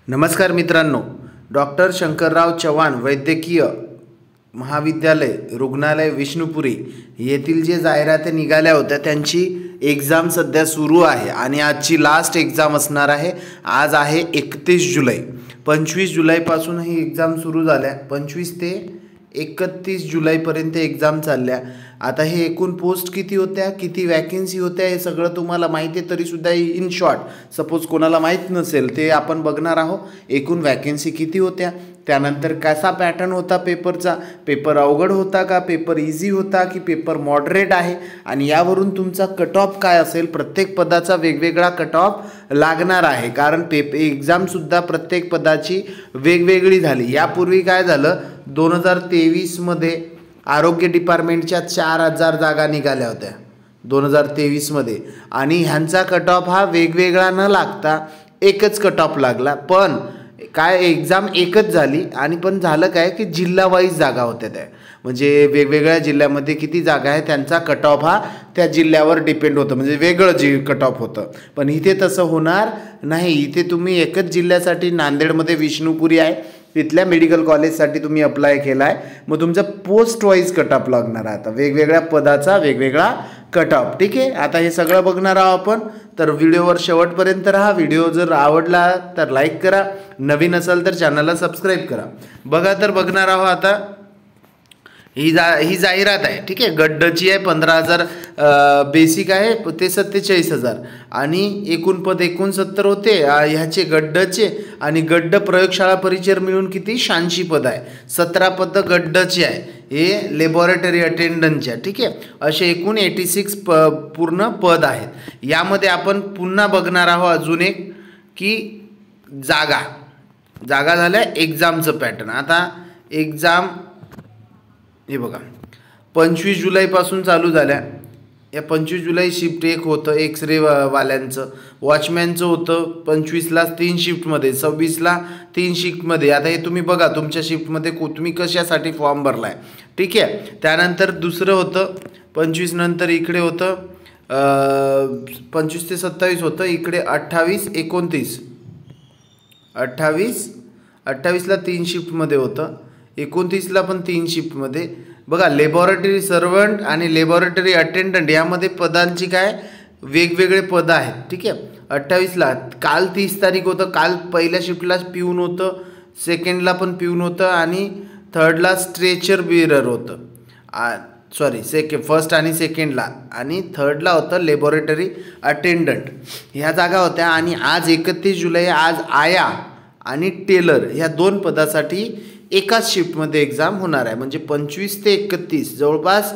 नमस्कार मित्रांनो, डॉक्टर शंकरराव चव्हाण वैद्यकीय महाविद्यालय रुग्णालय विष्णुपुरी येथील जे जाहिराती निघाल्या होत्या त्यांची एग्जाम सध्या सुरू आहे आणि आजची लास्ट एग्जाम असणार आहे। आज आहे 31 जुलै। 25 जुलैपासून ही एग्जाम सुरू झाल्या, 25 ते 31 जुलैपर्यंत एग्जाम चालल्या। आता हे एकूण पोस्ट किती होत्या, किती वॅकन्सी होत्या हे सगळं तुम्हाला माहिती आहे, तरीसुद्धा इन शॉर्ट सपोज कोणाला माहीत नसेल ते आपण बघणार आहोत। एकूण वॅकन्सी किती होत्या, त्यानंतर कसा पॅटर्न होता पेपरचा, पेपर अवघड होता का, पेपर इझी होता की पेपर मॉडरेट आहे, आणि यावरून तुमचा कट ऑफ काय असेल। प्रत्येक पदाचा वेगवेगळा कट ऑफ लागणार आहे, कारण एग्जामसुद्धा प्रत्येक पदाची वेगवेगळी झाली। यापूर्वी काय झालं, 2023 मध्ये आरोग्य डिपार्टमेंटच्या 4000 जागा निघाल्या होत्या 2023 मध्ये, आणि ह्यांचा कट ऑफ हा वेगवेगळा न लागता एकच कट ऑफ लागला। पण काय एग्जाम एकच झाली, आणि पण झालं काय की जिल्हा वाईज जागा होत्या त्या, म्हणजे वेगवेगळ्या जिल्ह्यामध्ये किती जागा आहे त्यांचा कट ऑफ हा त्या जिल्ह्यावर डिपेंड होतं, म्हणजे वेगळं जे कट ऑफ होतं। पण इथे तसं होणार नाही, इथे तुम्ही एकच जिल्ह्यासाठी नांदेडमध्ये विष्णुपुरी आहे तिथल्या मेडिकल कॉलेजसाठी तुम्ही अप्लाय केला आहे, मग तुमचा पोस्ट वाईज कट ऑफ लागणार आहे। आता वेगवेगळ्या पदाचा वेगवेगळा कट ऑफ, ठीक आहे। आता हे सगळं बघणार आहोत आपण, तर व्हिडिओवर शेवटपर्यंत राहा। व्हिडिओ जर आवडला तर लाईक करा, नवीन असाल तर चॅनलला सबस्क्राईब करा। बघा, तर बघणार आहोत आता ही जाहिरात आहे, ठीक आहे। गड्डची आहे, 15,000 बेसिक आहे, ते 47,000, आणि एकूण पद 69 होते ह्याचे गड्डचे, आणि गड्ड प्रयोगशाळा परिचर मिळून किती 86 पद आहे। 17 पद गड्डचे आहे, हे लॅबोरेटरी अटेंडंटचे, ठीक आहे। असे एकूण 86 पूर्ण पद आहेत। यामध्ये आपण पुन्हा बघणार आहोत अजून एक की जागा झाल्या एक्झामचं पॅटर्न। आता एक्झाम हे बघा 25 जुलैपासून चालू झाल्या। या 25 जुलै शिफ्ट एक होतं एक्सरे वाल्यांचं, वॉचमॅनचं होतं 25ला 3 शिफ्टमध्ये, 26ला 3 शिफ्टमध्ये। आता हे तुम्ही बघा तुमच्या शिफ्टमध्ये तुम्ही कशासाठी फॉर्म भरला आहे, ठीक आहे। त्यानंतर दुसरं होतं 25 नंतर इकडे होतं 25 ते 27 होतं, इकडे 28 29 28ला 3 शिफ्टमध्ये होतं, 29ला पण 3 शिफ्टमध्ये। बघा, लॅबोरेटरी सर्वंट आणि लॅबोरेटरी अटेंडंट यामध्ये पदांची काय वेगवेगळे पद आहेत, ठीक आहे। 28ला काल 30 तारीख होतं, काल पहिल्या शिफ्टला पिऊन होतं, सेकंडला पण पिऊन होतं, आणि थर्डला स्ट्रेचर बिअरर होतं, फर्स्ट आणि सेकंडला, आणि थर्डला होतं लॅबोरेटरी अटेंडंट। ह्या जागा होत्या। आणि आज 31 जुलै, आज आया आणि टेलर ह्या 2 पदासाठी एकाच शिफ्टमध्ये एक्झाम होणार आहे, म्हणजे 25 ते 31 जवळपास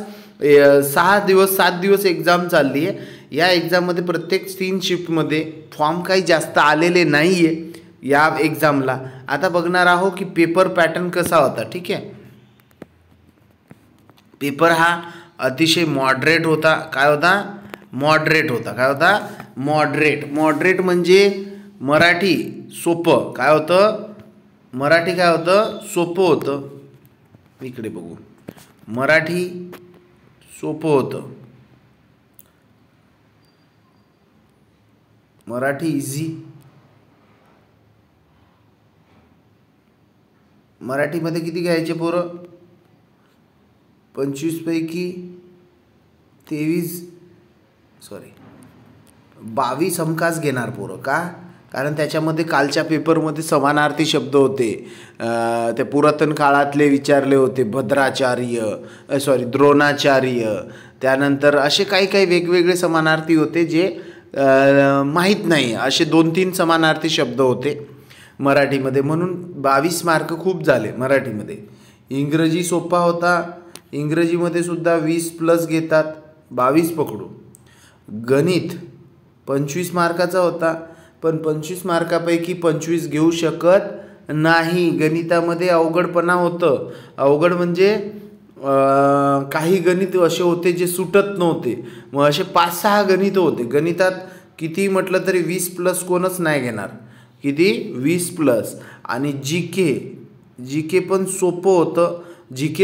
7 दिवस एक्झाम चालली आहे। या एक्झाममध्ये प्रत्येक 3 शिफ्टमध्ये फॉर्म काही जास्त आलेले नाही आहे या एक्झामला। आता बघणार आहोत की पेपर पॅटर्न कसा होता, ठीक आहे। पेपर हा अतिशय मॉडरेट होता। काय होता? मॉडरेट होता। काय होता? मॉडरेट म्हणजे मराठी सोपं। काय होतं? मराठी काय होतं? सोपं होतं। इकडे बघू, मराठी सोपं होतं, मराठी इझी। मराठीमध्ये किती घ्यायचे पोरं? 25 पैकी 22 हमखास घेणार पोरं। का? कारण त्याच्यामध्ये कालच्या पेपरमध्ये समानार्थी शब्द होते, ते पुरातन काळातले विचारले होते, द्रोणाचार्य, त्यानंतर असे काही वेगवेगळे समानार्थी होते जे माहीत नाही, असे 2-3 समानार्थी शब्द होते मराठीमध्ये, म्हणून 22 मार्क खूप झाले मराठीमध्ये। इंग्रजी सोपा होता, इंग्रजीमध्ये सुद्धा 20+ घेतात, 22 पकडू। गणित 25 मार्काचा होता, पण 25 मार्कापैकी 25 घेऊ शकत नाही। गणितामध्ये अवघडपणा होतं, अवघड म्हणजे काही गणित असे होते जे सुटत नव्हते, मग असे 5-6 गणित होते। गणितात किती म्हटलं तरी 20+ कोणच नाही घेणार, किती 20+। आणि जी के पण सोपं होतं,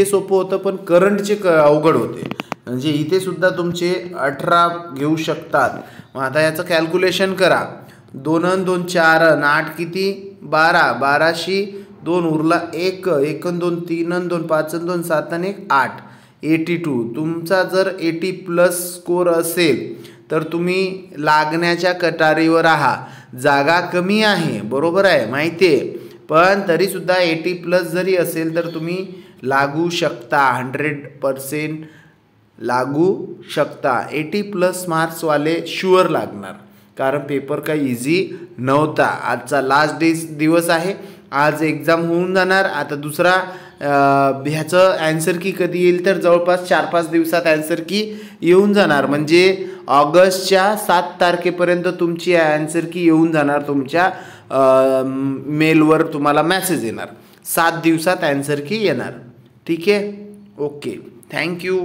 सोपं होतं, पण करंटचे अवघड होते, म्हणजे इथे सुद्धा तुमचे 18 घेऊ शकतात। मग आता याचं कॅल्क्युलेशन करा, 2 अन् 2 4 अन् 8 किती 12, 12शी 2 उरला 1, 1 अन् 2 3 अन् 2 5 अन् 2 7 अन् 1 8, 82. तुमचा जर 80 प्लस स्कोर असेल तर तुम्ही लागण्याच्या कटारीवर आहात. जागा कमी आहे, बरोबर आहे, माहिती आहे, पण तरीसुद्धा 80 प्लस जरी असेल तर तुम्ही लागू शकता, 100% लागू शकता. 80 प्लस मार्क्सवाले शुअर लागणार, कारण पेपर काही इझी नव्हता. आजचा लास्ट दिवस आहे, आज एक्झाम होऊन जाणार. आता दुसरा ह्याचं ॲन्सर की कधी येईल तर जवळपास 4-5 दिवसात ॲन्सर की येऊन जाणार. म्हणजे ऑगस्टच्या 7 तारखेपर्यंत तुमची ॲन्सर की येऊन जाणार. तुमच्या मेलवर तुम्हाला मेसेज येणार, 7 दिवसात ॲन्सर की येणार. ठीक आहे, ओके, थँक्यू.